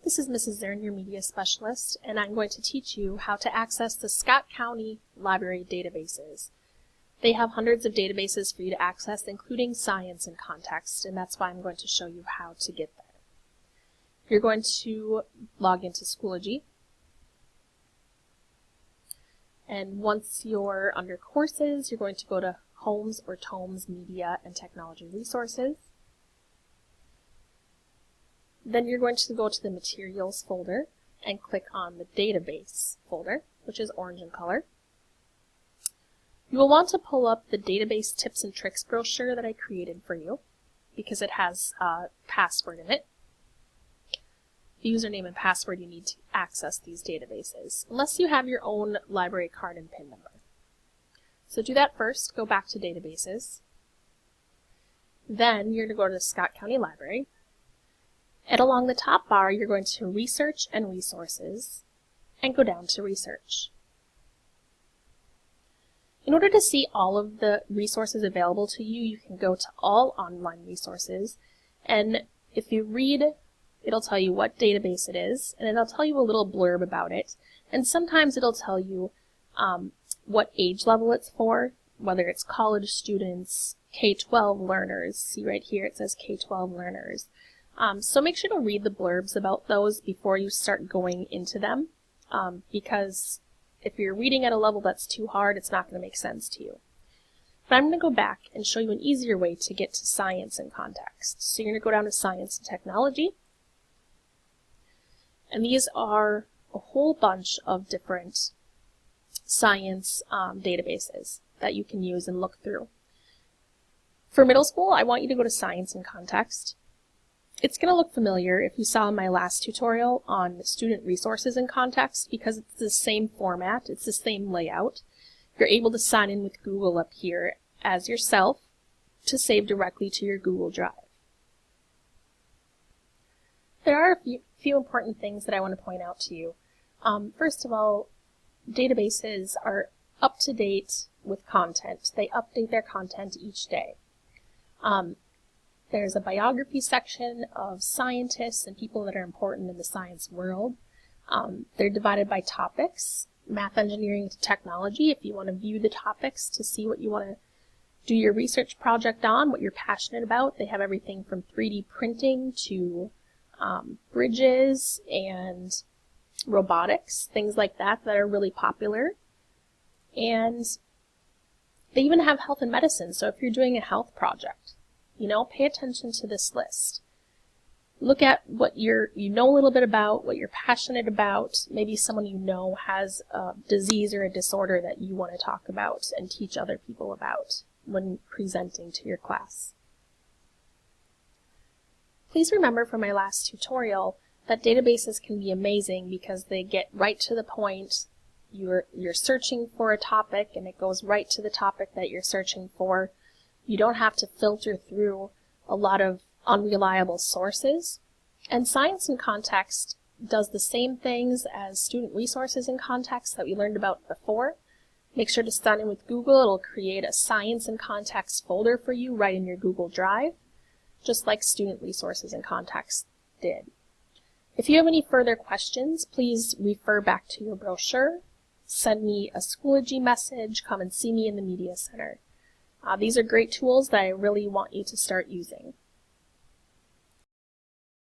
This is Mrs. Zern, your media specialist, and I'm going to teach you how to access the Scott County Library databases. They have hundreds of databases for you to access, including science and context, and that's why I'm going to show you how to get there. You're going to log into Schoology, and once you're under Courses, you're going to go to Homes or Tomes Media and Technology Resources. Then you're going to go to the Materials folder and click on the Database folder, which is orange in color. You will want to pull up the Database Tips and Tricks brochure that I created for you because it has a password in it. The username and password you need to access these databases, unless you have your own library card and PIN number. So do that first, go back to Databases. Then you're going to go to the Scott County Library. And along the top bar, you're going to Research and Resources, and go down to Research. In order to see all of the resources available to you, you can go to All Online Resources, and if you read, it'll tell you what database it is, and it'll tell you a little blurb about it, and sometimes it'll tell you what age level it's for, whether it's college students, K-12 learners. See right here it says K-12 learners. So make sure to read the blurbs about those before you start going into them, because if you're reading at a level that's too hard, it's not going to make sense to you. But I'm going to go back and show you an easier way to get to science and context. So you're going to go down to Science and Technology, and these are a whole bunch of different science databases that you can use and look through. For middle school, I want you to go to Science and Context. It's going to look familiar if you saw my last tutorial on student resources and context because it's the same format, it's the same layout. You're able to sign in with Google up here as yourself to save directly to your Google Drive. There are a few important things that I want to point out to you. First of all, databases are up to date with content. They update their content each day. There's a biography section of scientists and people that are important in the science world. They're divided by topics, math, engineering, to technology, if you want to view the topics to see what you want to do your research project on, what you're passionate about. They have everything from 3D printing to bridges and robotics, things like that that are really popular. And they even have health and medicine, so if you're doing a health project, pay attention to this list. Look at what you know a little bit about, what you're passionate about. Maybe someone you know has a disease or a disorder that you want to talk about and teach other people about when presenting to your class. Please remember from my last tutorial that databases can be amazing because they get right to the point. You're searching for a topic and it goes right to the topic that you're searching for. You don't have to filter through a lot of unreliable sources. And Science and Context does the same things as Student Resources and Context that we learned about before. Make sure to sign in with Google. It'll create a Science and Context folder for you right in your Google Drive, just like Student Resources and Context did. If you have any further questions, please refer back to your brochure, send me a Schoology message, come and see me in the Media Center. These are great tools that I really want you to start using.